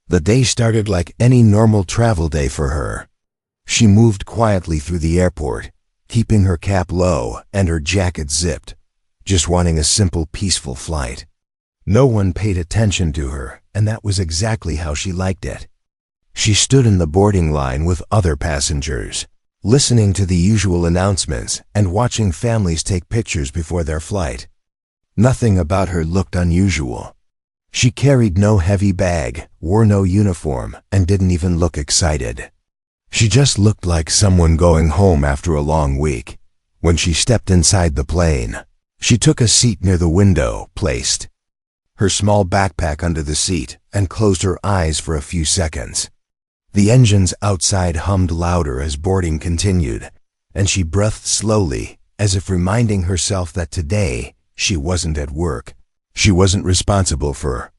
The day started like any normal travel day for her. She moved quietly through the airport, keeping her cap low and her jacket zipped, just wanting a simple, peaceful flight. No one paid attention to her, and that was exactly how she liked it. She stood in the boarding line with other passengers, listening to the usual announcements and watching families take pictures before their flight. Nothing about her looked unusual. She carried no heavy bag, wore no uniform, and didn't even look excited. She just looked like someone going home after a long week. When she stepped inside the plane, she took a seat near the window, placed her small backpack under the seat, and closed her eyes for a few seconds. The engines outside hummed louder as boarding continued, and she breathed slowly, as if reminding herself that today she wasn't at work. She wasn't responsible for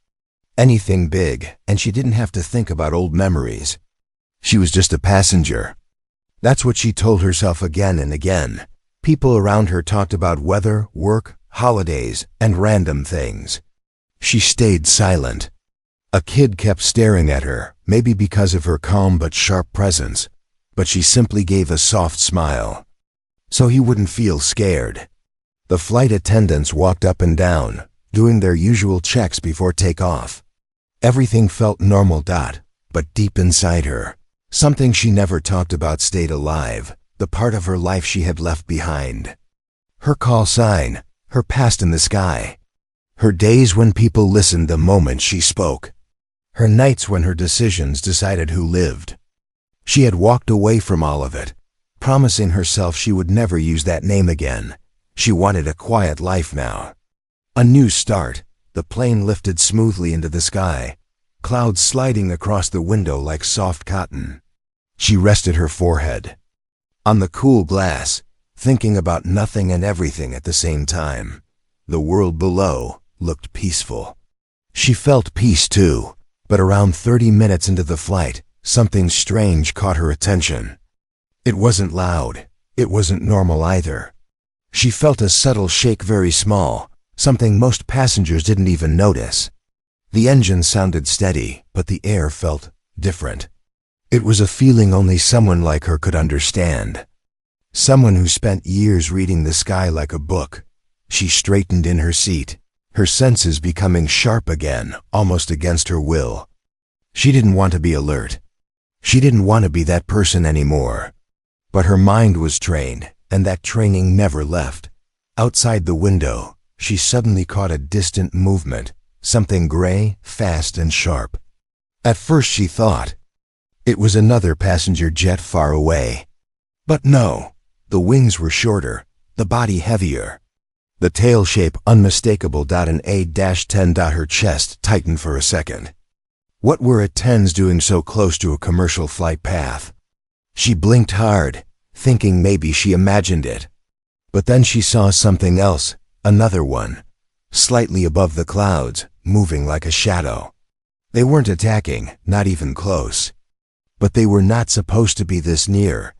anything big, and she didn't have to think about old memories. She was just a passenger. That's what she told herself again and again. People around her talked about weather, work, holidays, and random things. She stayed silent. A kid kept staring at her, maybe because of her calm but sharp presence, but she simply gave a soft smile, so he wouldn't feel scared. The flight attendants walked up and down, doing their usual checks before takeoff. Everything felt normal. But deep inside her, something she never talked about stayed alive, the part of her life she had left behind. Her call sign, her past in the sky. Her days when people listened the moment she spoke. Her nights when her decisions decided who lived. She had walked away from all of it, promising herself she would never use that name again. She wanted a quiet life now. A new start. The plane lifted smoothly into the sky, clouds sliding across the window like soft cotton. She rested her forehead on the cool glass, thinking about nothing and everything at the same time. The world below looked peaceful. She felt peace too, but around 30 minutes into the flight, something strange caught her attention. It wasn't loud. It wasn't normal either. She felt a subtle shake, very small, something most passengers didn't even notice. The engine sounded steady, but the air felt different. It was a feeling only someone like her could understand. Someone who spent years reading the sky like a book. She straightened in her seat, her senses becoming sharp again, almost against her will. She didn't want to be alert. She didn't want to be that person anymore. But her mind was trained, and that training never left. Outside the window, she suddenly caught a distant movement, something gray, fast, and sharp. At first she thought it was another passenger jet far away. But no, the wings were shorter, the body heavier. The tail shape unmistakable. An A-10. Her chest tightened for a second. What were A-10s doing so close to a commercial flight path? She blinked hard, thinking maybe she imagined it. But then she saw something else, another one, slightly above the clouds, moving like a shadow. They weren't attacking, not even close. But they were not supposed to be this near.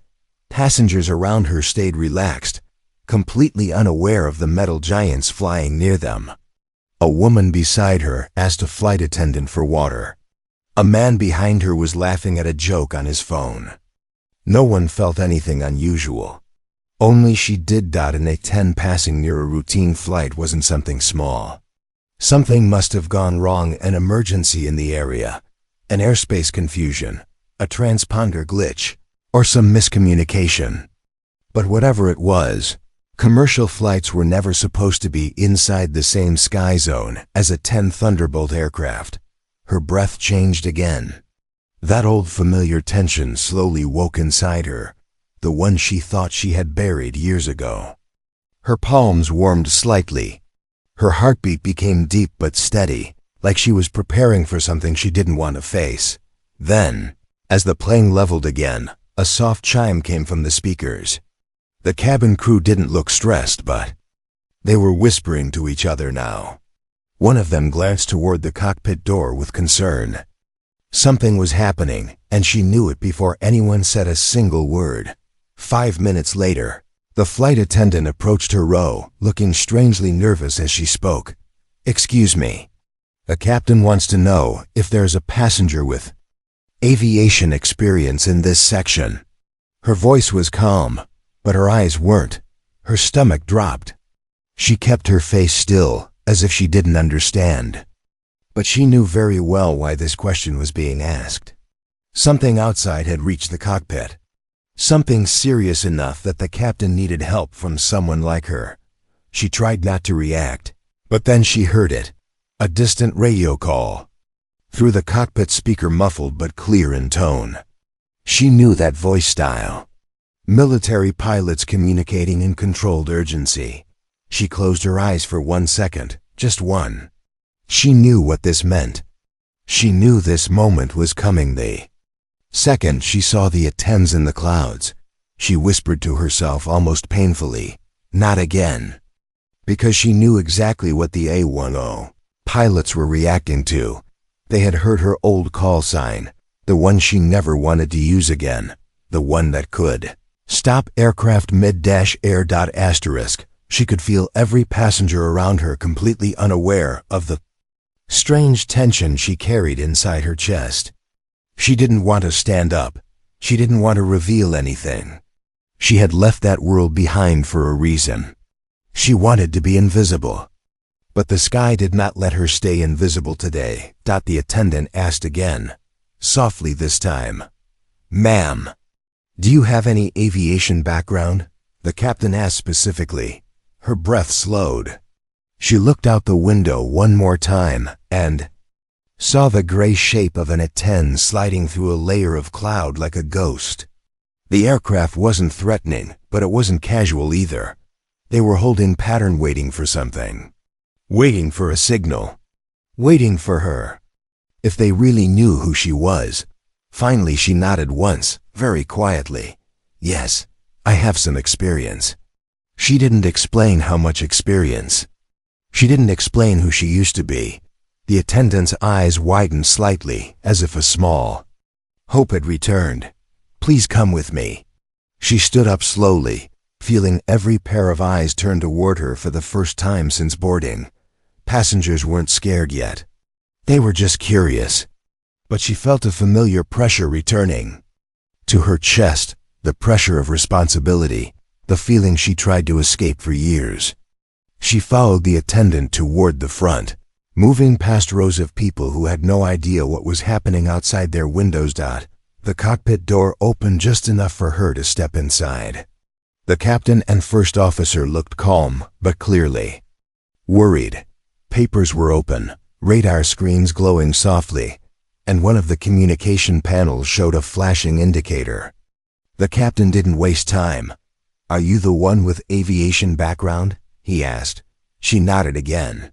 Passengers around her stayed relaxed, completely unaware of the metal giants flying near them. A woman beside her asked a flight attendant for water. A man behind her was laughing at a joke on his phone. No one felt anything unusual. Only she did. An A-10 passing near a routine flight wasn't something small. Something must have gone wrong, an emergency in the area, an airspace confusion, a transponder glitch, or some miscommunication. But whatever it was, commercial flights were never supposed to be inside the same sky zone as a 10 Thunderbolt aircraft. Her breath changed again. That old familiar tension slowly woke inside her, the one she thought she had buried years ago. Her palms warmed slightly. Her heartbeat became deep but steady, like she was preparing for something she didn't want to face. Then, as the plane leveled again, a soft chime came from the speakers. The cabin crew didn't look stressed, but they were whispering to each other now. One of them glanced toward the cockpit door with concern. Something was happening, and she knew it before anyone said a single word. 5 minutes later, the flight attendant approached her row, looking strangely nervous as she spoke. "Excuse me." A captain wants to know if there's a passenger with aviation experience in this section. Her voice was calm, but her eyes weren't. Her stomach dropped. She kept her face still, as if she didn't understand. But she knew very well why this question was being asked. Something outside had reached the cockpit. Something serious enough that the captain needed help from someone like her. She tried not to react, but then she heard it. A distant radio call. Through the cockpit speaker, muffled but clear in tone. She knew that voice style. Military pilots communicating in controlled urgency. She closed her eyes for 1 second, just one. She knew what this meant. She knew this moment was coming. The second she saw the attends in the clouds, she whispered to herself almost painfully, "Not again." Because she knew exactly what the A10 pilots were reacting to. They had heard her old call sign, the one she never wanted to use again, the one that could stop aircraft mid-air. Asterisk. She could feel every passenger around her completely unaware of the strange tension she carried inside her chest. She didn't want to stand up. She didn't want to reveal anything. She had left that world behind for a reason. She wanted to be invisible. But the sky did not let her stay invisible today. The attendant asked again, softly this time. "Ma'am, do you have any aviation background?" The captain asked specifically. Her breath slowed. She looked out the window one more time and saw the gray shape of an A-10 sliding through a layer of cloud like a ghost. The aircraft wasn't threatening, but it wasn't casual either. They were holding pattern, waiting for something. Waiting for a signal. Waiting for her. If they really knew who she was. Finally she nodded once, very quietly. "Yes, I have some experience." She didn't explain how much experience. She didn't explain who she used to be. The attendant's eyes widened slightly, as if a small hope had returned. "Please come with me." She stood up slowly, feeling every pair of eyes turn toward her for the first time since boarding. Passengers weren't scared yet. They were just curious. But she felt a familiar pressure returning to her chest, the pressure of responsibility, the feeling she tried to escape for years. She followed the attendant toward the front, moving past rows of people who had no idea what was happening outside their windows. The cockpit door opened just enough for her to step inside. The captain and first officer looked calm, but clearly worried. Papers were open, radar screens glowing softly, and one of the communication panels showed a flashing indicator. The captain didn't waste time. "Are you the one with aviation background?" he asked. She nodded again.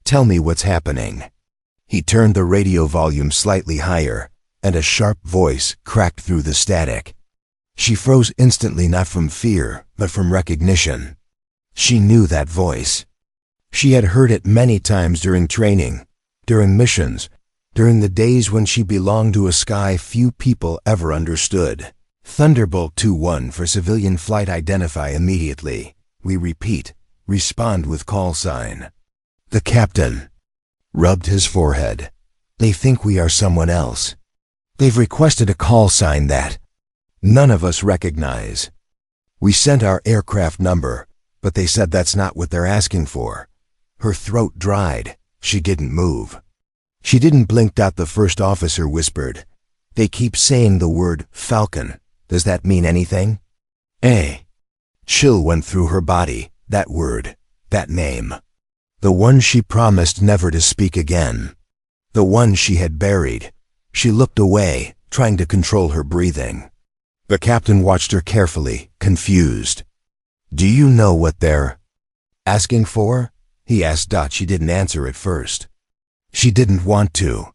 "Tell me what's happening." He turned the radio volume slightly higher, and a sharp voice cracked through the static. She froze instantly, not from fear, but from recognition. She knew that voice. She had heard it many times during training, during missions, during the days when she belonged to a sky few people ever understood. "Thunderbolt 2-1 for civilian flight, identify immediately. We repeat, respond with call sign." The captain rubbed his forehead. "They think we are someone else. They've requested a call sign that none of us recognize. We sent our aircraft number, but they said that's not what they're asking for." Her throat dried. She didn't move. She didn't blink. The first officer whispered, "They keep saying the word Falcon. Does that mean anything?" Chill went through her body. That word, that name. The one she promised never to speak again. The one she had buried. She looked away, trying to control her breathing. The captain watched her carefully, confused. "Do you know what they're asking for?" he asked. She didn't answer at first. She didn't want to.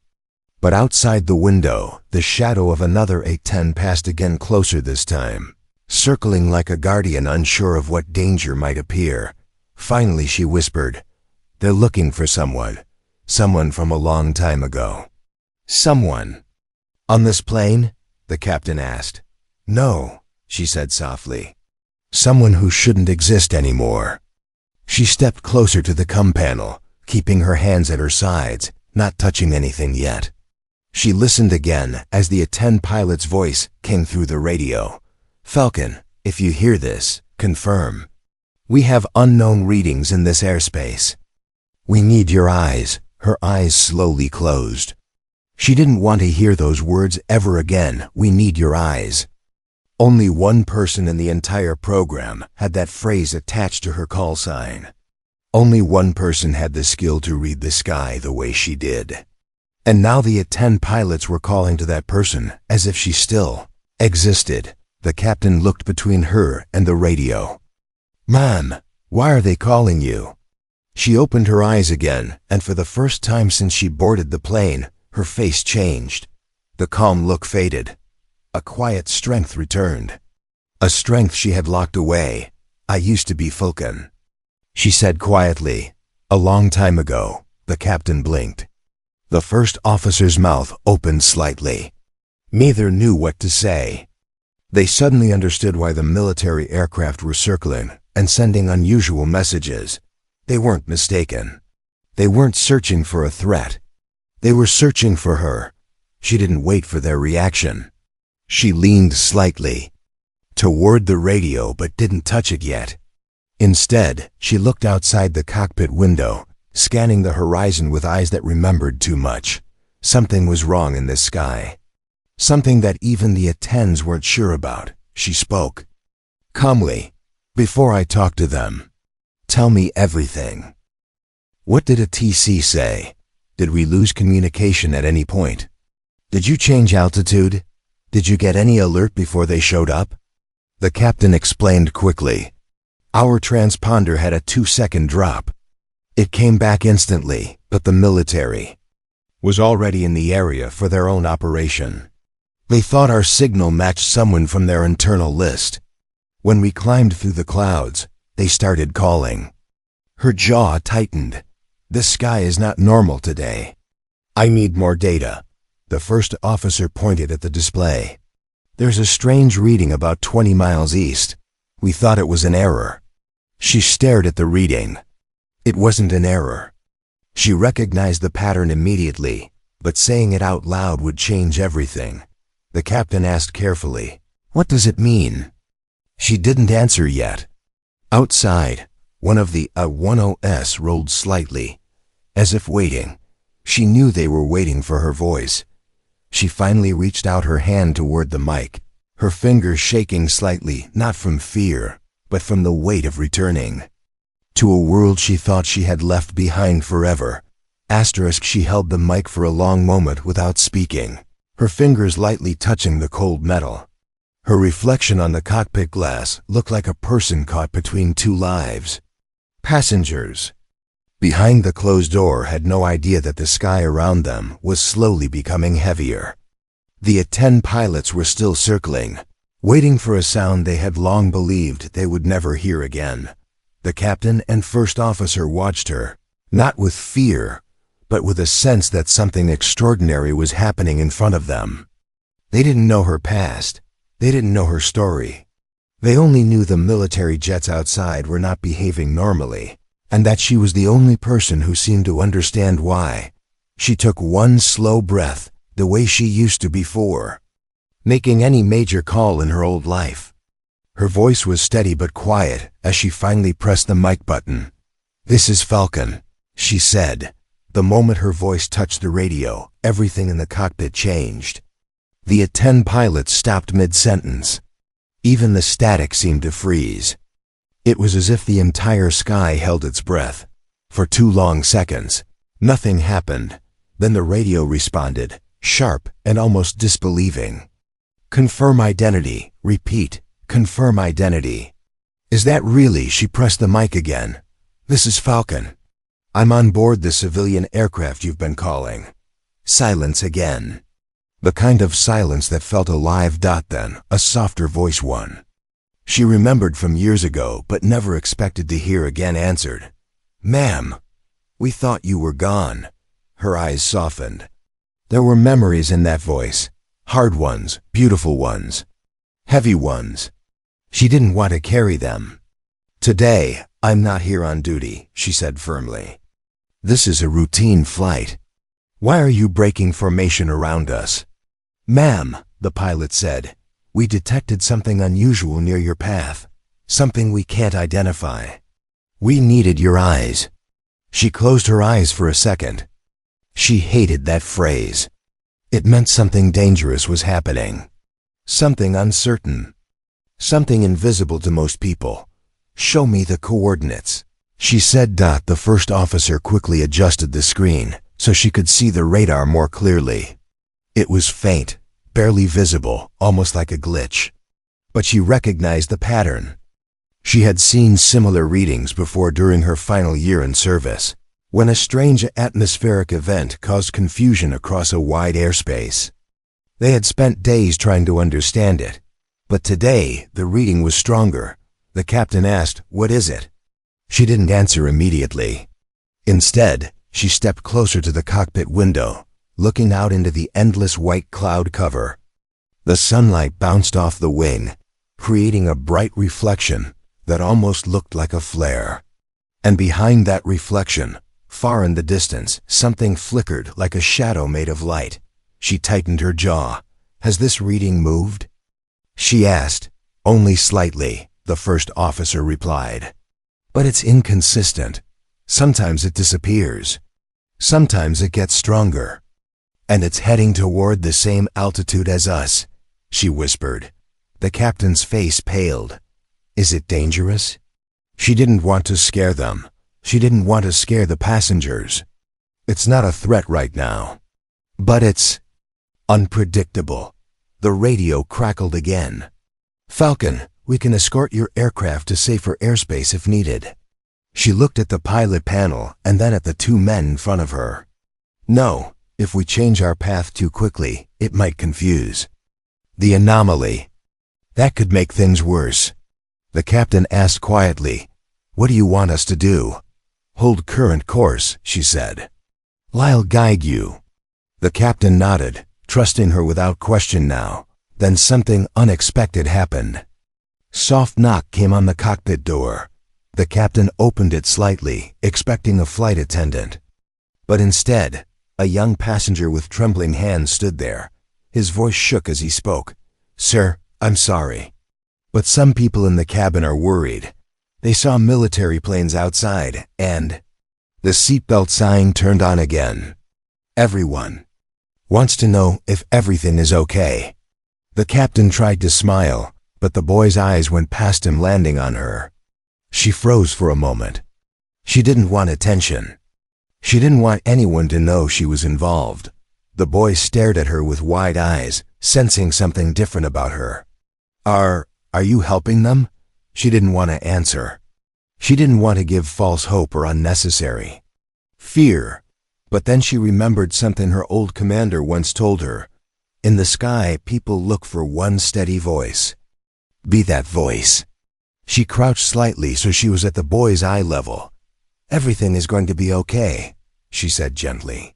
But outside the window, the shadow of another A-10 passed again, closer this time, circling like a guardian, unsure of what danger might appear. Finally she whispered, "They're looking for someone. Someone from a long time ago." "Someone? On this plane?" the captain asked. "No," she said softly. "Someone who shouldn't exist anymore." She stepped closer to the comm panel, keeping her hands at her sides. not touching anything yet. She listened again as the A-10 pilot's voice came through the radio. "Falcon, if you hear this, confirm. We have unknown readings in this airspace. We need your eyes." Her eyes slowly closed. She didn't want to hear those words ever again. "We need your eyes." Only one person in the entire program had that phrase attached to her call sign. Only one person had the skill to read the sky the way she did. And now the A-10 pilots were calling to that person as if she still existed. The captain looked between her and the radio. "Ma'am, why are they calling you?" She opened her eyes again, and for the first time since she boarded the plane, her face changed. The calm look faded. A quiet strength returned. A strength she had locked away. "I used to be Falcon," she said quietly. "A long time ago." The captain blinked. The first officer's mouth opened slightly. Neither knew what to say. They suddenly understood why the military aircraft were circling and sending unusual messages. They weren't mistaken. They weren't searching for a threat. They were searching for her. She didn't wait for their reaction. She leaned slightly toward the radio but didn't touch it yet. Instead, she looked outside the cockpit window, scanning the horizon with eyes that remembered too much. Something was wrong in this sky. Something that even the A-10s weren't sure about. She spoke calmly. "Before I talk to them, tell me everything." "What did ATC say? Did we lose communication at any point? Did you change altitude? Did you get any alert before they showed up?" The captain explained quickly. "Our transponder had a 2-second drop. It came back instantly, but the military was already in the area for their own operation. They thought our signal matched someone from their internal list. When we climbed through the clouds, they started calling." Her jaw tightened. "This sky is not normal today. I need more data." The first officer pointed at the display. "There's a strange reading about 20 miles east. We thought it was an error." She stared at the reading. It wasn't an error. She recognized the pattern immediately, but saying it out loud would change everything. The captain asked carefully, "What does it mean?" She didn't answer yet. Outside, one of the A-10s rolled slightly, as if waiting. She knew they were waiting for her voice. She finally reached out her hand toward the mic, her fingers shaking slightly, not from fear, but from the weight of returning to a world she thought she had left behind forever. She held the mic for a long moment without speaking, her fingers lightly touching the cold metal. Her reflection on the cockpit glass looked like a person caught between two lives. Passengers behind the closed door had no idea that the sky around them was slowly becoming heavier. The A-10 pilots were still circling, waiting for a sound they had long believed they would never hear again. The captain and first officer watched her, not with fear, but with a sense that something extraordinary was happening in front of them. They didn't know her past. They didn't know her story. They only knew the military jets outside were not behaving normally, and that she was the only person who seemed to understand why. She took one slow breath, the way she used to before, making any major call in her old life. Her voice was steady but quiet as she finally pressed the mic button. "This is Falcon," she said. The moment her voice touched the radio, everything in the cockpit changed. The A-10 pilots stopped mid-sentence. Even the static seemed to freeze. It was as if the entire sky held its breath. For 2 long seconds, nothing happened. Then the radio responded, sharp and almost disbelieving. "Confirm identity. Repeat. Confirm identity." "Is that really?" She pressed the mic again. "This is Falcon. I'm on board the civilian aircraft you've been calling." Silence again. The kind of silence that felt alive. Then, a softer voice one she remembered from years ago but never expected to hear again answered. "Ma'am, we thought you were gone." Her eyes softened. There were memories in that voice. Hard ones, beautiful ones, heavy ones. She didn't want to carry them. "Today, I'm not here on duty," she said firmly. "This is a routine flight. Why are you breaking formation around us? Ma'am, the pilot said, we detected something unusual near your path, something we can't identify. We needed your eyes. She closed her eyes for a second. She hated that phrase. It meant something dangerous was happening. Something uncertain. Something invisible to most people. Show me the coordinates. She said. The first officer quickly adjusted the screen so she could see the radar more clearly. It was faint, barely visible, almost like a glitch. But she recognized the pattern. She had seen similar readings before during her final year in service, when a strange atmospheric event caused confusion across a wide airspace. They had spent days trying to understand it, but today the reading was stronger. The captain asked, "What is it?" She didn't answer immediately. Instead, she stepped closer to the cockpit window, looking out into the endless white cloud cover. The sunlight bounced off the wing, creating a bright reflection that almost looked like a flare. And behind that reflection, far in the distance, something flickered like a shadow made of light. She tightened her jaw. "Has this reading moved?" she asked. "Only slightly," the first officer replied. "But it's inconsistent. Sometimes it disappears. Sometimes it gets stronger. And it's heading toward the same altitude as us," she whispered. The captain's face paled. "Is it dangerous?" She didn't want to scare them. She didn't want to scare the passengers. "It's not a threat right now. But it's unpredictable." The radio crackled again. "Falcon, we can escort your aircraft to safer airspace if needed." She looked at the pilot panel and then at the two men in front of her. "No, if we change our path too quickly, it might confuse." The anomaly. That could make things worse. The captain asked quietly, "What do you want us to do?" "Hold current course," she said. "I'll guide you." The captain nodded, trusting her without question now. Then something unexpected happened. Soft knock came on the cockpit door. The captain opened it slightly, expecting a flight attendant. But instead, a young passenger with trembling hands stood there. His voice shook as he spoke. "Sir, I'm sorry. But some people in the cabin are worried. They saw military planes outside, and..." The seatbelt sign turned on again. "Everyone wants to know if everything is okay." The captain tried to smile, but the boy's eyes went past him, landing on her. She froze for a moment. She didn't want attention. She didn't want anyone to know she was involved. The boy stared at her with wide eyes, sensing something different about her. Are you helping them?" She didn't want to answer. She didn't want to give false hope or unnecessary fear. But then she remembered something her old commander once told her. In the sky, people look for one steady voice. Be that voice. She crouched slightly so she was at the boy's eye level. "Everything is going to be okay," she said gently.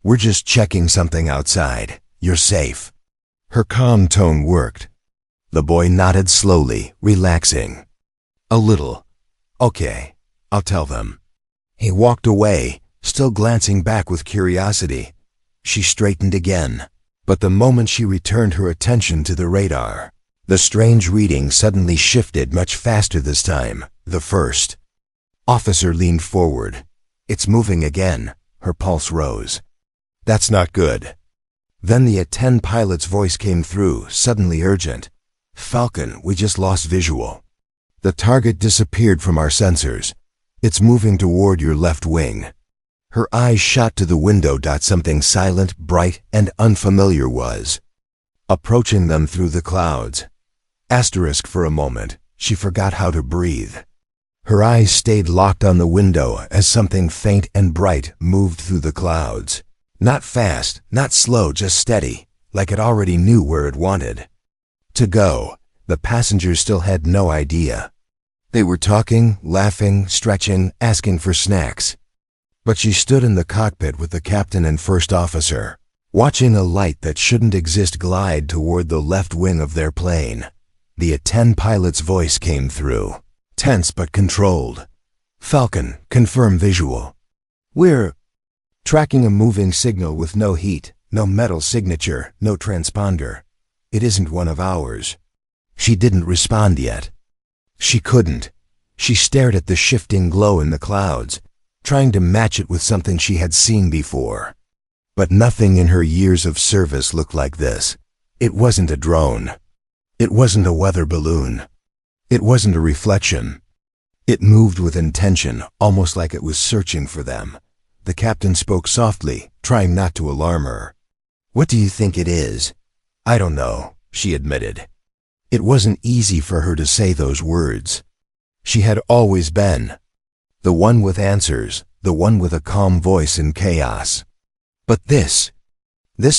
"We're just checking something outside. You're safe." Her calm tone worked. The boy nodded slowly, relaxing. "A little. Okay, I'll tell them." He walked away, still glancing back with curiosity. She straightened again, but the moment she returned her attention to the radar, the strange reading suddenly shifted much faster this time. The first officer leaned forward. "It's moving again." Her pulse rose. "That's not good." Then the A-10 pilot's voice came through, suddenly urgent. "Falcon, we just lost visual. The target disappeared from our sensors. It's moving toward your left wing." Her eyes shot to the window. Something silent, bright, and unfamiliar was approaching them through the clouds. For a moment, she forgot how to breathe. Her eyes stayed locked on the window as something faint and bright moved through the clouds. Not fast, not slow, just steady, like it already knew where it wanted to go. The passengers still had no idea. They were talking, laughing, stretching, asking for snacks. But she stood in the cockpit with the captain and first officer, watching a light that shouldn't exist glide toward the left wing of their plane. The A-10 pilot's voice came through, tense but controlled. "Falcon, confirm visual." "We're Tracking a moving signal with no heat, no metal signature, no transponder. It isn't one of ours. She didn't respond yet. She couldn't. She stared at the shifting glow in the clouds, trying to match it with something she had seen before. But nothing in her years of service looked like this. It wasn't a drone. It wasn't a weather balloon. It wasn't a reflection. It moved with intention, almost like it was searching for them. The captain spoke softly, trying not to alarm her. "What do you think it is?" "I don't know," she admitted. It wasn't easy for her to say those words. She had always been the one with answers, the one with a calm voice in chaos. But this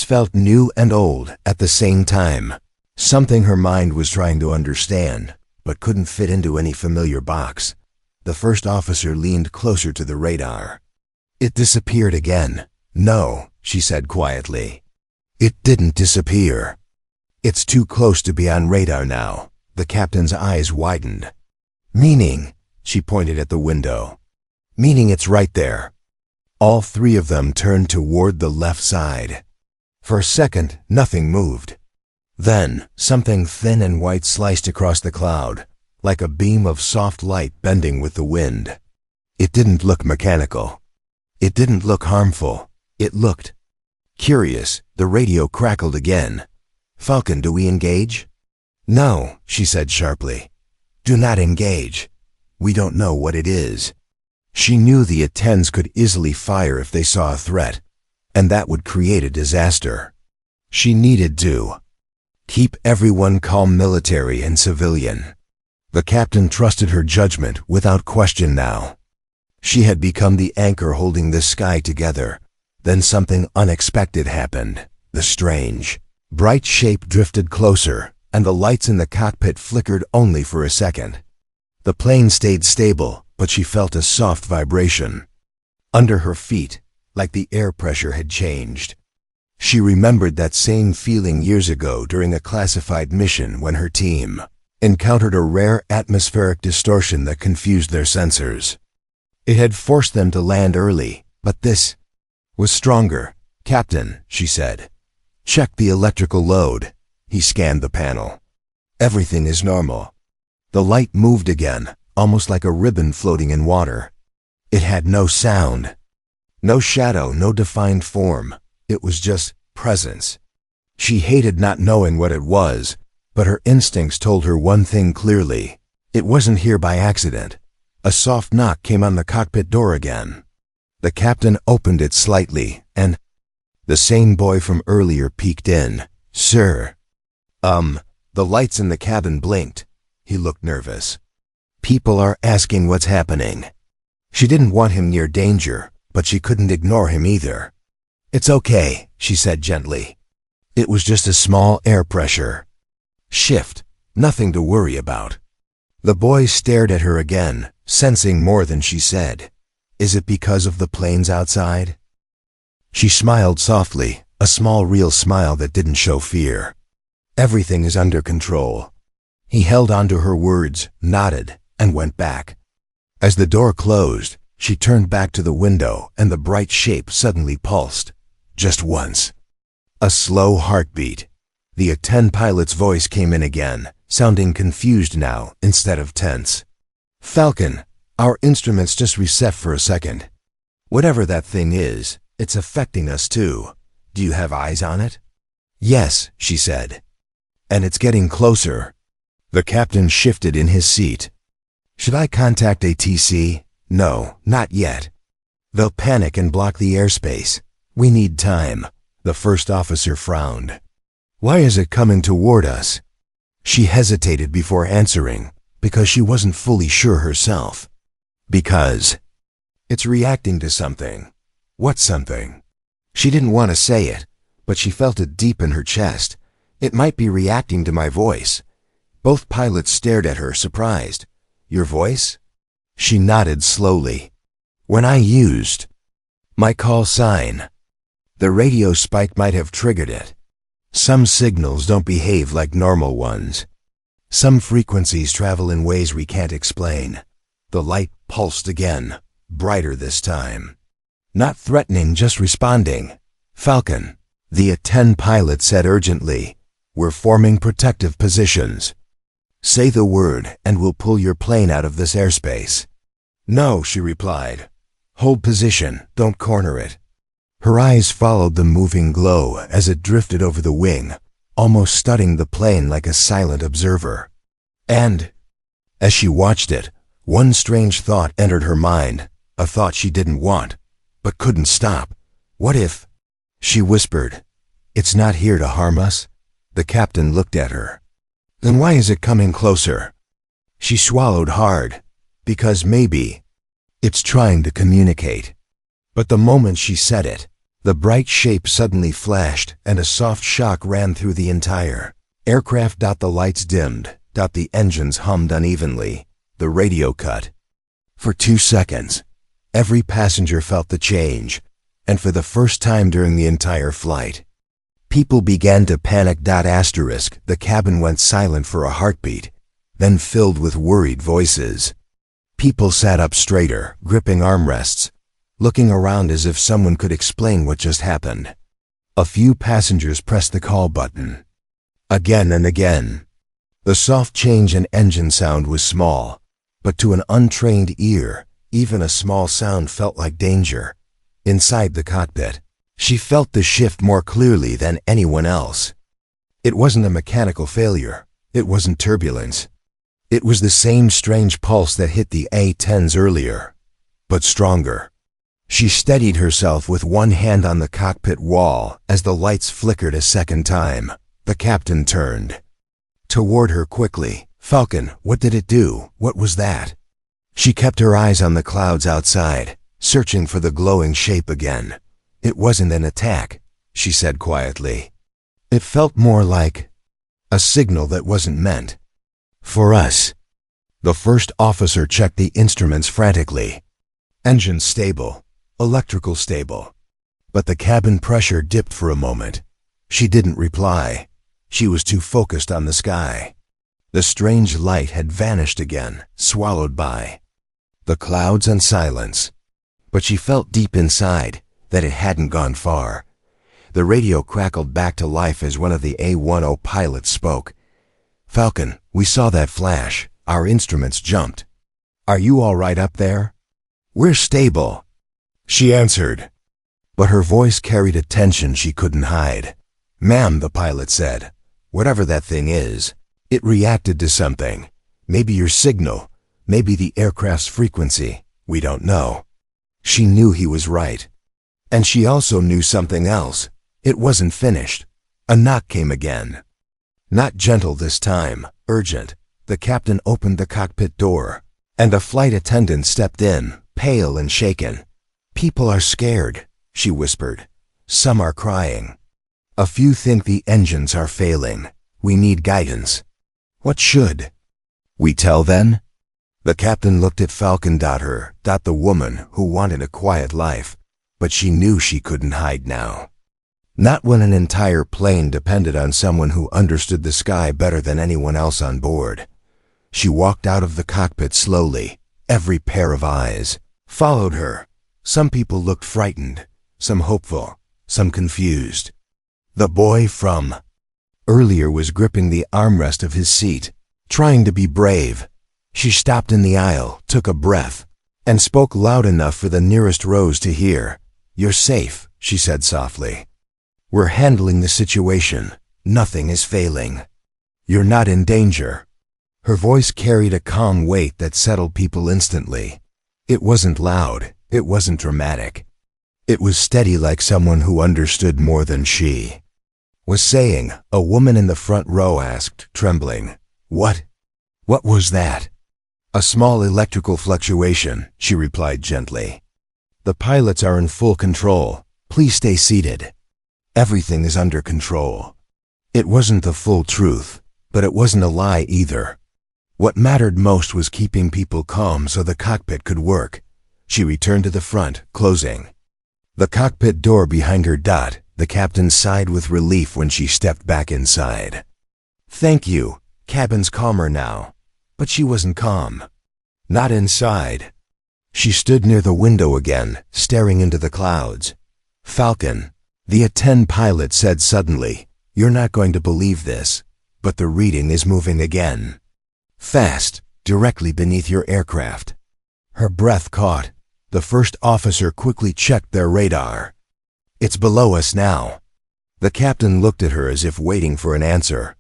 felt new and old at the same time. Something her mind was trying to understand, but couldn't fit into any familiar box. The first officer leaned closer to the radar. "It disappeared again." "No," she said quietly. "It didn't disappear. It's too close to be on radar now." The captain's eyes widened. "Meaning," she pointed at the window. "Meaning it's right there." All three of them turned toward the left side. For a second, nothing moved. Then, something thin and white sliced across the cloud, like a beam of soft light bending with the wind. It didn't look mechanical. It didn't look harmful. It looked curious. The radio crackled again. "Falcon, do we engage?" "No," she said sharply. "Do not engage. We don't know what it is." She knew the Attends could easily fire if they saw a threat, and that would create a disaster. She needed to keep everyone calm, military and civilian. The captain trusted her judgment without question now. She had become the anchor holding the sky together. Then something unexpected happened. The strange, bright shape drifted closer, and the lights in the cockpit flickered only for a second. The plane stayed stable, but she felt a soft vibration under her feet, like the air pressure had changed. She remembered that same feeling years ago during a classified mission when her team encountered a rare atmospheric distortion that confused their sensors. It had forced them to land early, but this was stronger. "Captain," she said, "check the electrical load." He scanned the panel. "Everything is normal." The light moved again, almost like a ribbon floating in water. It had no sound, no shadow, no defined form. It was just presence. She hated not knowing what it was, but her instincts told her one thing clearly. It wasn't here by accident. A soft knock came on the cockpit door again. The captain opened it slightly, and the same boy from earlier peeked in. "Sir." The lights in the cabin blinked. He looked nervous. "People are asking what's happening." She didn't want him near danger, but she couldn't ignore him either. "It's okay," she said gently. "It was just a small air pressure shift, nothing to worry about." The boy stared at her again, sensing more than she said. "Is it because of the planes outside?" She smiled softly, a small real smile that didn't show fear. "Everything is under control." He held on to her words, nodded, and went back. As the door closed, she turned back to the window and the bright shape suddenly pulsed. Just once. A slow heartbeat. The Attend pilot's voice came in again, sounding confused now instead of tense. "Falcon, our instruments just reset for a second. Whatever that thing is, it's affecting us too. Do you have eyes on it?" "Yes," she said. "And it's getting closer." The captain shifted in his seat. "Should I contact ATC?" "No, not yet. They'll panic and block the airspace. We need time." The first officer frowned. "Why is it coming toward us?" She hesitated before answering, because she wasn't fully sure herself. "Because it's reacting to something." "What something?" She didn't want to say it, but she felt it deep in her chest. "It might be reacting to my voice." Both pilots stared at her, surprised. "Your voice?" She nodded slowly. "When I used my call sign, the radio spike might have triggered it. Some signals don't behave like normal ones. Some frequencies travel in ways we can't explain." The light pulsed again, brighter this time. Not threatening, just responding. "Falcon," the A-10 pilot said urgently. "We're forming protective positions. Say the word and we'll pull your plane out of this airspace." "No," she replied. "Hold position, don't corner it." Her eyes followed the moving glow as it drifted over the wing, almost studying the plane like a silent observer. And, as she watched it, one strange thought entered her mind, a thought she didn't want, but couldn't stop. "What if," she whispered, "it's not here to harm us?" The captain looked at her. "Then why is it coming closer?" She swallowed hard. "Because maybe it's trying to communicate." But the moment she said it, the bright shape suddenly flashed and a soft shock ran through the entire aircraft. The lights dimmed. The engines hummed unevenly. The radio cut. For 2 seconds, every passenger felt the change, and for the first time during the entire flight, people began to panic. The cabin went silent for a heartbeat, then filled with worried voices. People sat up straighter, gripping armrests, looking around as if someone could explain what just happened. A few passengers pressed the call button. Again and again. The soft change in engine sound was small, but to an untrained ear, even a small sound felt like danger. Inside the cockpit, she felt the shift more clearly than anyone else. It wasn't a mechanical failure. It wasn't turbulence. It was the same strange pulse that hit the A-10s earlier, but stronger. She steadied herself with one hand on the cockpit wall as the lights flickered a second time. The captain turned toward her quickly. "Falcon, what did it do? What was that?" She kept her eyes on the clouds outside, searching for the glowing shape again. "It wasn't an attack," she said quietly. "It felt more like a signal that wasn't meant for us." The first officer checked the instruments frantically. Engines stable, electrical stable. But the cabin pressure dipped for a moment. She didn't reply. She was too focused on the sky. The strange light had vanished again, swallowed by the clouds and silence. But she felt deep inside that it hadn't gone far. The radio crackled back to life as one of the A-10 pilots spoke. "Falcon, we saw that flash. Our instruments jumped. Are you all right up there?" "We're stable," she answered. But her voice carried a tension she couldn't hide. "Ma'am," the pilot said, "whatever that thing is, it reacted to something. Maybe your signal, maybe the aircraft's frequency. We don't know." She knew he was right. And she also knew something else. It wasn't finished. A knock came again. Not gentle this time, urgent. The captain opened the cockpit door, and a flight attendant stepped in, pale and shaken. "People are scared," she whispered. "Some are crying. A few think the engines are failing. We need guidance." "What should we tell then?" The captain looked at Falcon. Her, the woman who wanted a quiet life, but she knew she couldn't hide now. Not when an entire plane depended on someone who understood the sky better than anyone else on board. She walked out of the cockpit slowly. Every pair of eyes followed her. Some people looked frightened, some hopeful, some confused. The boy from earlier was gripping the armrest of his seat, trying to be brave. She stopped in the aisle, took a breath, and spoke loud enough for the nearest rows to hear. "You're safe," she said softly. "We're handling the situation. Nothing is failing. You're not in danger." Her voice carried a calm weight that settled people instantly. It wasn't loud. It wasn't dramatic. It was steady, like someone who understood more than she was saying. A woman in the front row asked, trembling, What was that?" "A small electrical fluctuation," she replied gently. "The pilots are in full control. Please stay seated. Everything is under control." It wasn't the full truth, but it wasn't a lie either. What mattered most was keeping people calm so the cockpit could work. She returned to the front, closing the cockpit door behind her. The captain sighed with relief when she stepped back inside. "Thank you. Cabin's calmer now." But she wasn't calm. Not inside. She stood near the window again, staring into the clouds. "Falcon," the A-10 pilot said suddenly, "you're not going to believe this, but the reading is moving again. Fast, directly beneath your aircraft." Her breath caught. The first officer quickly checked their radar. "It's below us now." The captain looked at her as if waiting for an answer.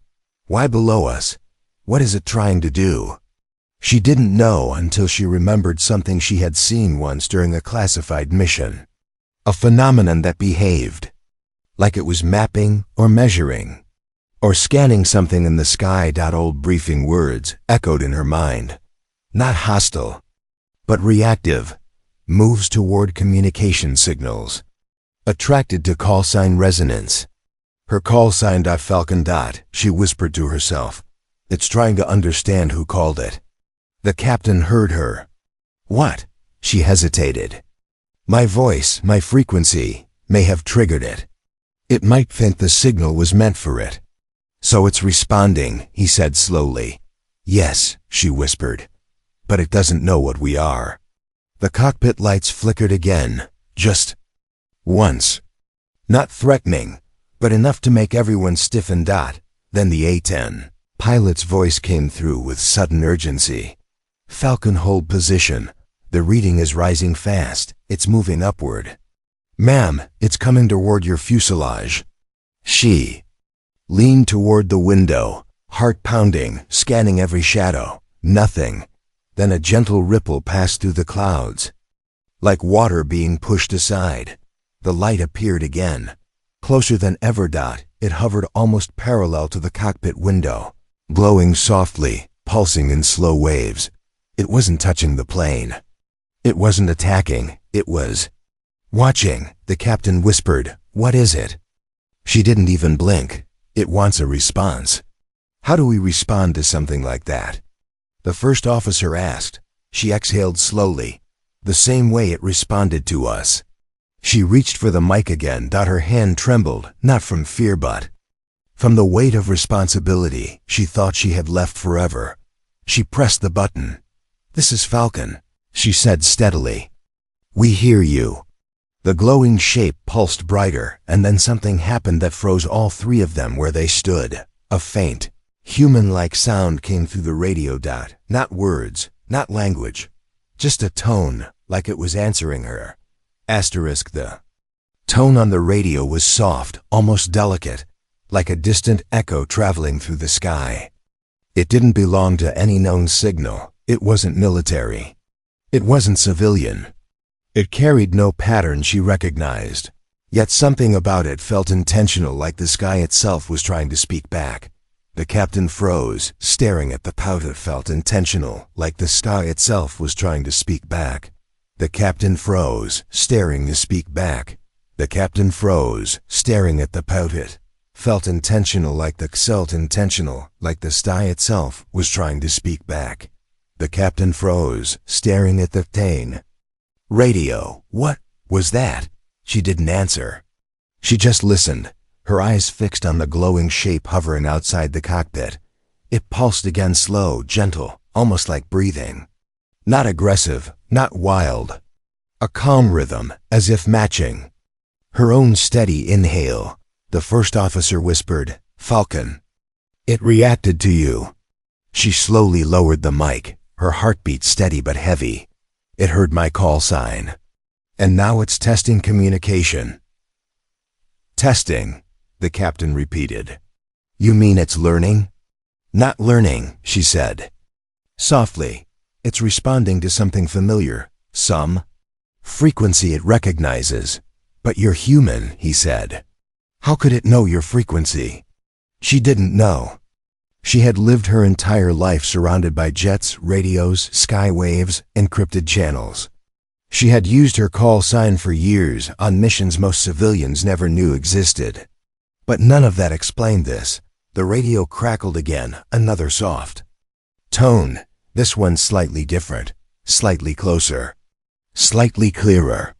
Why below us? What is it trying to do? She didn't know until she remembered something she had seen once during a classified mission. A phenomenon that behaved like it was mapping or measuring or scanning something in the sky. Old briefing words echoed in her mind. Not hostile, but reactive. Moves toward communication signals. Attracted to call sign resonance. Her call sign. Falcon. She whispered to herself. It's trying to understand who called it. The captain heard her. What? She hesitated. My voice, my frequency, may have triggered it. It might think the signal was meant for it. So it's responding, he said slowly. Yes, she whispered. But it doesn't know what we are. The cockpit lights flickered again, just once. Not threatening, but enough to make everyone stiffen. Then the A-10 pilot's voice came through with sudden urgency. Falcon, hold position. The reading is rising fast. It's moving upward. Ma'am, it's coming toward your fuselage. She leaned toward the window, heart pounding, scanning every shadow. Nothing. Then a gentle ripple passed through the clouds. Like water being pushed aside. The light appeared again. Closer than ever. It hovered almost parallel to the cockpit window, glowing softly, pulsing in slow waves. It wasn't touching the plane. It wasn't attacking. It was watching, the captain whispered. What is it? She didn't even blink. It wants a response. How do we respond to something like that? The first officer asked. She exhaled slowly. The same way it responded to us. She reached for the mic again. Her hand trembled, not from fear but from the weight of responsibility she thought she had left forever. She pressed the button. This is Falcon, she said steadily. We hear you. The glowing shape pulsed brighter, and then something happened that froze all three of them where they stood. A faint, human-like sound came through the radio. Not words, not language, just a tone, like it was answering her. The tone on the radio was soft, almost delicate, like a distant echo traveling through the sky. It didn't belong to any known signal. It wasn't military. It wasn't civilian. It carried no pattern she recognized. Yet something about it felt intentional, like the sky itself was trying to speak back. The captain froze, staring at the pout. It felt intentional, like the sky itself was trying to speak back. The captain froze, staring to speak back. The captain froze, staring at the pout. It felt intentional, like the sky itself was trying to speak back. The captain froze, staring at the thing. Radio, what was that? She didn't answer. She just listened, her eyes fixed on the glowing shape hovering outside the cockpit. It pulsed again, slow, gentle, almost like breathing. Not aggressive, not wild. A calm rhythm, as if matching her own steady inhale. The first officer whispered, Falcon. It reacted to you. She slowly lowered the mic, her heartbeat steady but heavy. It heard my call sign. And now it's testing communication. Testing, the captain repeated. You mean it's learning? Not learning, she said. Softly, it's responding to something familiar, some frequency it recognizes. But you're human, he said. How could it know your frequency? She didn't know. She had lived her entire life surrounded by jets, radios, sky waves, encrypted channels. She had used her call sign for years on missions most civilians never knew existed. But none of that explained this. The radio crackled again, another soft tone. This one slightly different, slightly closer, slightly clearer.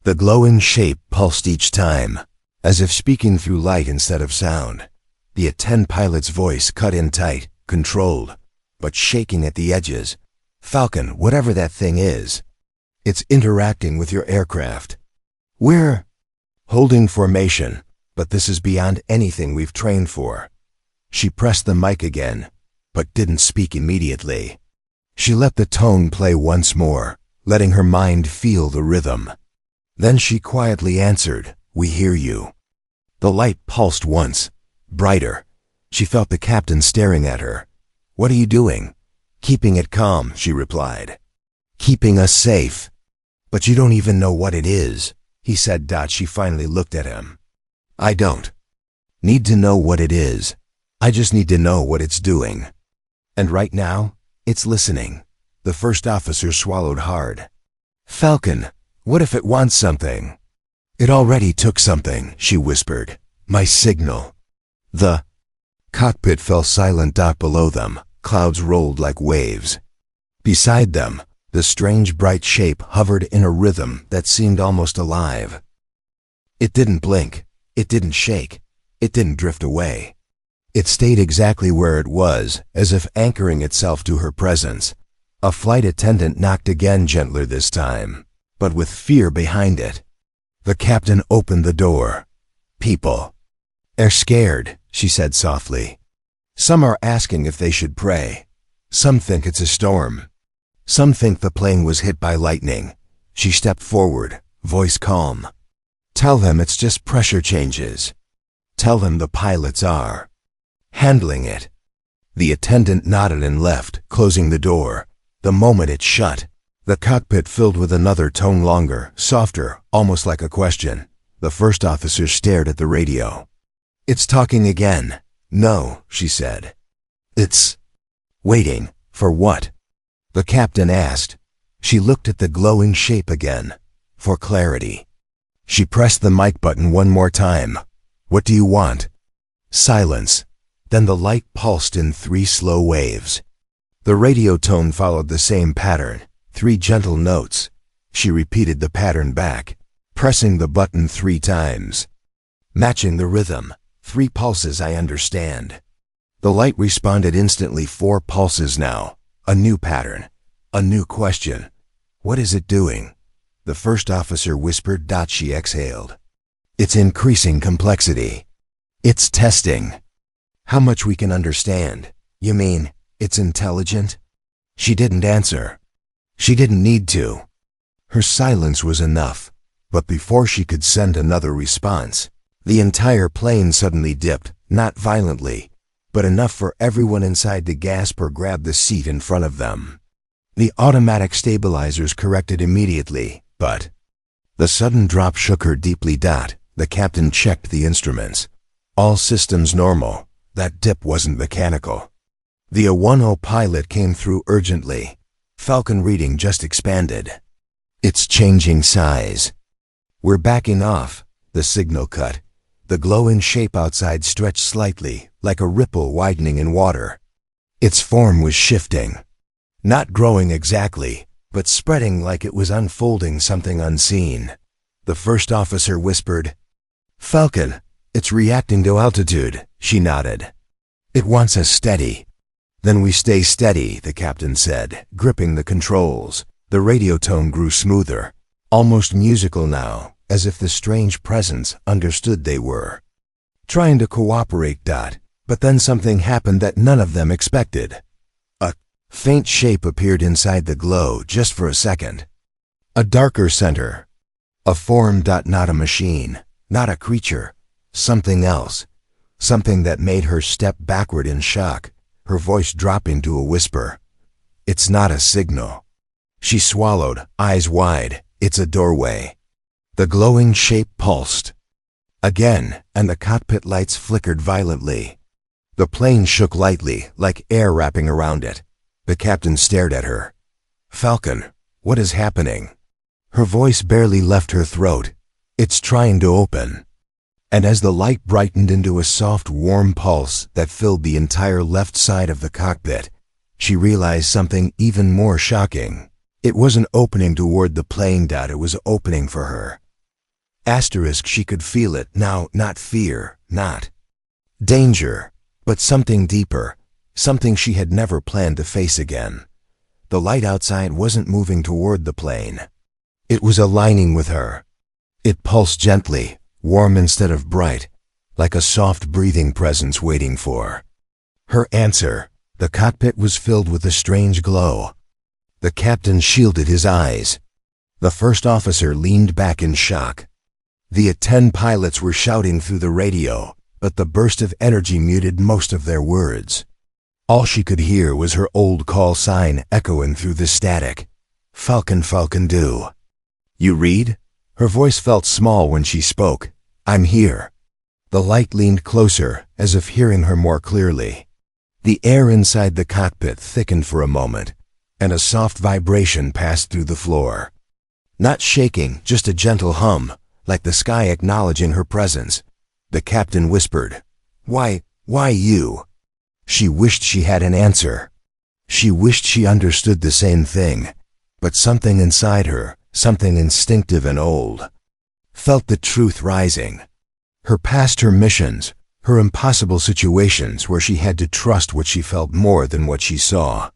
The glowing shape pulsed each time, as if speaking through light instead of sound. The A-10 pilot's voice cut in tight, controlled, but shaking at the edges. Falcon, whatever that thing is, It's interacting with your aircraft. We're holding formation, but this is beyond anything we've trained for. She pressed the mic again, but didn't speak immediately. She let the tone play once more, letting her mind feel the rhythm. Then she quietly answered, "We hear you." The light pulsed once, brighter. She felt the captain staring at her. "What are you doing?" "Keeping it calm," she replied. "Keeping us safe." "But you don't even know what it is," he said. She finally looked at him. "I don't need to know what it is. I just need to know what it's doing. And right now, it's listening." The first officer swallowed hard. "Falcon, what if it wants something?" "It already took something," she whispered. "My signal." The cockpit fell silent. Below them, clouds rolled like waves. Beside them, the strange bright shape hovered in a rhythm that seemed almost alive. It didn't blink. It didn't shake. It didn't drift away. It stayed exactly where it was, as if anchoring itself to her presence. A flight attendant knocked again, gentler this time, but with fear behind it. The captain opened the door. "People are scared," she said softly. "Some are asking if they should pray. Some think it's a storm. Some think the plane was hit by lightning." She stepped forward, voice calm. "Tell them it's just pressure changes. Tell them the pilots are handling it." The attendant nodded and left, closing the door. The moment it shut, the cockpit filled with another tone, longer, softer, almost like a question. The first officer stared at the radio. "It's talking again." "No," she said. "It's waiting for what?" the captain asked. She looked at the glowing shape again, for clarity. She pressed the mic button one more time. "What do you want?" Silence. Then the light pulsed in 3 slow waves. The radio tone followed the same pattern, 3 gentle notes. She repeated the pattern back, pressing the button 3 times. "Matching the rhythm. 3 pulses, I understand." The light responded instantly. 4 pulses now. A new pattern. A new question. "What is it doing?" The first officer whispered. She exhaled. "It's increasing complexity. It's testing how much we can understand." "You mean it's intelligent?" She didn't answer. She didn't need to. Her silence was enough. But before she could send another response, the entire plane suddenly dipped, not violently, but enough for everyone inside to gasp or grab the seat in front of them. The automatic stabilizers corrected immediately, but the sudden drop shook her deeply. The captain checked the instruments. All systems normal. That dip wasn't mechanical. The A-10 pilot came through urgently. "Falcon reading just expanded. It's changing size." "We're backing off." The signal cut. The glowing shape outside stretched slightly, like a ripple widening in water. Its form was shifting. Not growing exactly, but spreading like it was unfolding something unseen. The first officer whispered, "Falcon, it's reacting to altitude." She nodded. "It wants us steady." "Then we stay steady," the captain said, gripping the controls. The radio tone grew smoother, almost musical now, as if the strange presence understood they were trying to cooperate. But then something happened that none of them expected. A faint shape appeared inside the glow just for a second. A darker center. A form. Not a machine, not a creature. Something else. Something that made her step backward in shock, her voice dropping to a whisper. "It's not a signal." She swallowed, eyes wide. "It's a doorway." The glowing shape pulsed again, and the cockpit lights flickered violently. The plane shook lightly, like air wrapping around it. The captain stared at her. "Falcon, what is happening?" Her voice barely left her throat. "It's trying to open." And as the light brightened into a soft, warm pulse that filled the entire left side of the cockpit, she realized something even more shocking. It wasn't opening toward the plane. It was opening for her. She could feel it now, not fear, not danger, but something deeper, something she had never planned to face again. The light outside wasn't moving toward the plane. It was aligning with her. It pulsed gently, warm instead of bright, like a soft breathing presence waiting for her answer. The cockpit was filled with a strange glow. The captain shielded his eyes. The first officer leaned back in shock. The 10 pilots were shouting through the radio, but the burst of energy muted most of their words. All she could hear was her old call sign echoing through the static. Falcon, Falcon do. You read? Her voice felt small when she spoke. I'm here. The light leaned closer, as if hearing her more clearly. The air inside the cockpit thickened for a moment, and a soft vibration passed through the floor. Not shaking, just a gentle hum, like the sky acknowledging her presence. The captain whispered, Why you? She wished she had an answer. She wished she understood the same thing, but something inside her, something instinctive and old, felt the truth rising. Her past, her missions, her impossible situations where she had to trust what she felt more than what she saw.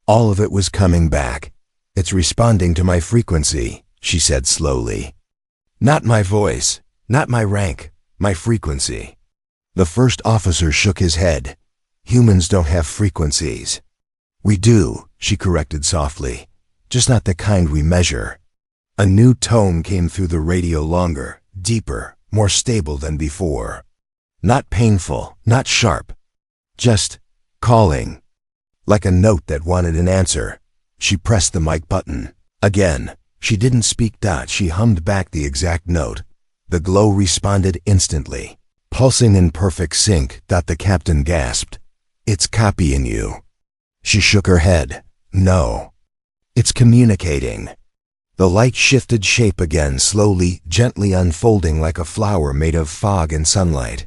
All of it was coming back. It's responding to my frequency, she said slowly. Not my voice, not my rank, my frequency. The first officer shook his head. Humans don't have frequencies. We do, she corrected softly, just not the kind we measure. A new tone came through the radio, longer, deeper, more stable than before. Not painful, not sharp. Just calling. Like a note that wanted an answer. She pressed the mic button. Again, she didn't speak. She hummed back the exact note. The glow responded instantly, pulsing in perfect sync. The captain gasped. It's copying you. She shook her head. No. It's communicating. The light shifted shape again, slowly, gently unfolding like a flower made of fog and sunlight.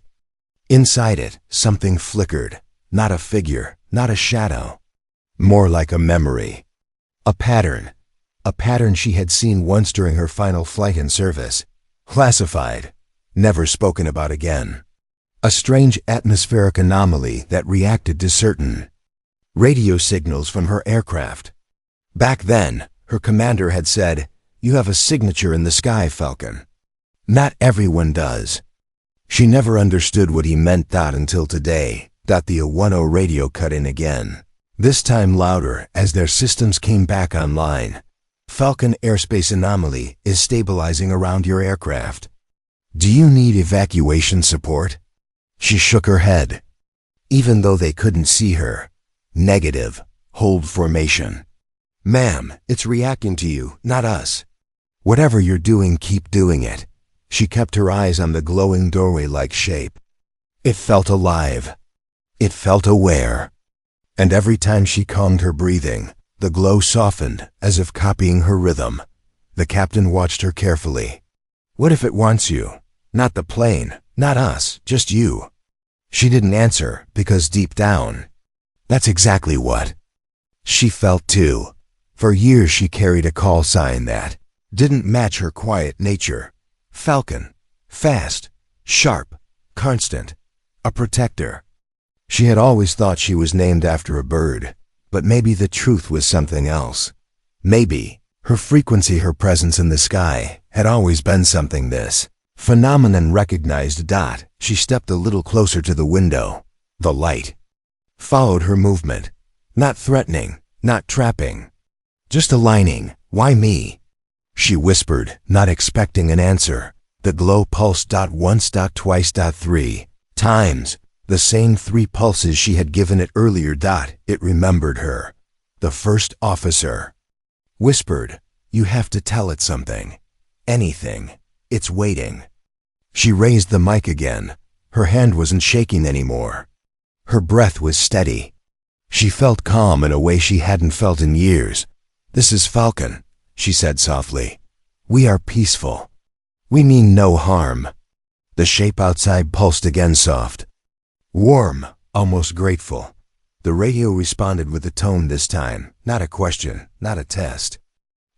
Inside it, something flickered. Not a figure, not a shadow. More like a memory. A pattern. A pattern she had seen once during her final flight in service. Classified. Never spoken about again. A strange atmospheric anomaly that reacted to certain radio signals from her aircraft. Back then, her commander had said, You have a signature in the sky, Falcon. Not everyone does. She never understood what he meant until today. The 010 radio cut in again. This time louder as their systems came back online. Falcon airspace anomaly is stabilizing around your aircraft. Do you need evacuation support? She shook her head. Even though they couldn't see her. Negative. Hold formation. Ma'am, it's reacting to you, not us. Whatever you're doing, keep doing it. She kept her eyes on the glowing doorway-like shape. It felt alive. It felt aware. And every time she calmed her breathing, the glow softened, as if copying her rhythm. The captain watched her carefully. What if it wants you? Not the plane, not us, just you. She didn't answer, because deep down, that's exactly what she felt too. For years she carried a call sign that didn't match her quiet nature. Falcon. Fast. Sharp. Constant. A protector. She had always thought she was named after a bird, but maybe the truth was something else. Maybe her frequency, her presence in the sky, had always been something this phenomenon recognized. She stepped a little closer to the window. The light followed her movement. Not threatening, not trapping. Just aligning. Why me? She whispered, not expecting an answer. The glow pulsed. Once. Twice. 3 times. The same 3 pulses she had given it earlier. It remembered her. The first officer whispered, You have to tell it something. Anything. It's waiting. She raised the mic again. Her hand wasn't shaking anymore. Her breath was steady. She felt calm in a way she hadn't felt in years. This is Falcon, she said softly. We are peaceful. We mean no harm. The shape outside pulsed again, soft. Warm, almost grateful. The radio responded with a tone this time, not a question, not a test.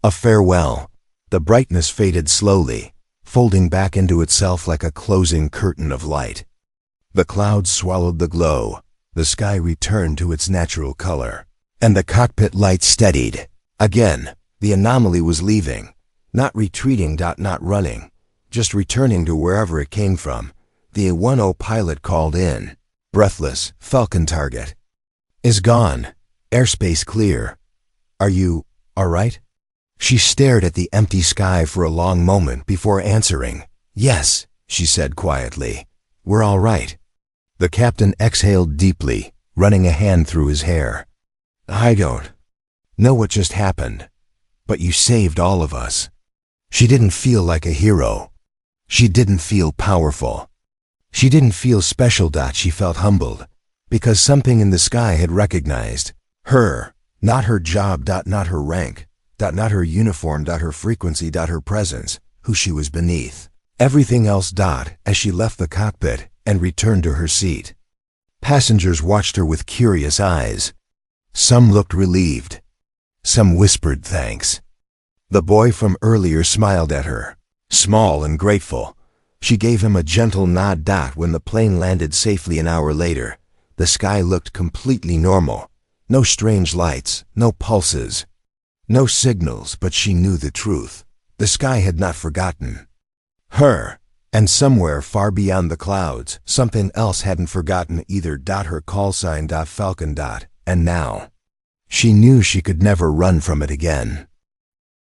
A farewell. The brightness faded slowly, folding back into itself like a closing curtain of light. The clouds swallowed the glow. The sky returned to its natural color. And the cockpit light steadied. Again, the anomaly was leaving. Not retreating, not running, just returning to wherever it came from. The A-10 pilot called in. Breathless, Falcon target. Is gone. Airspace clear. Are you all right? She stared at the empty sky for a long moment before answering. Yes, she said quietly. We're all right. The captain exhaled deeply, running a hand through his hair. I don't know what just happened, but you saved all of us. She didn't feel like a hero. She didn't feel powerful. She didn't feel special. She felt humbled, because something in the sky had recognized her, not her job, not her rank, not her uniform, her frequency, her presence, who she was beneath. Everything else. As she left the cockpit and returned to her seat, passengers watched her with curious eyes. Some looked relieved. Some whispered thanks. The boy from earlier smiled at her, small and grateful. She gave him a gentle nod. When the plane landed safely an hour later, the sky looked completely normal. No strange lights, no pulses, no signals, but she knew the truth. The sky had not forgotten her, and somewhere far beyond the clouds, something else hadn't forgotten either. Her call sign. Falcon. And now, she knew she could never run from it again.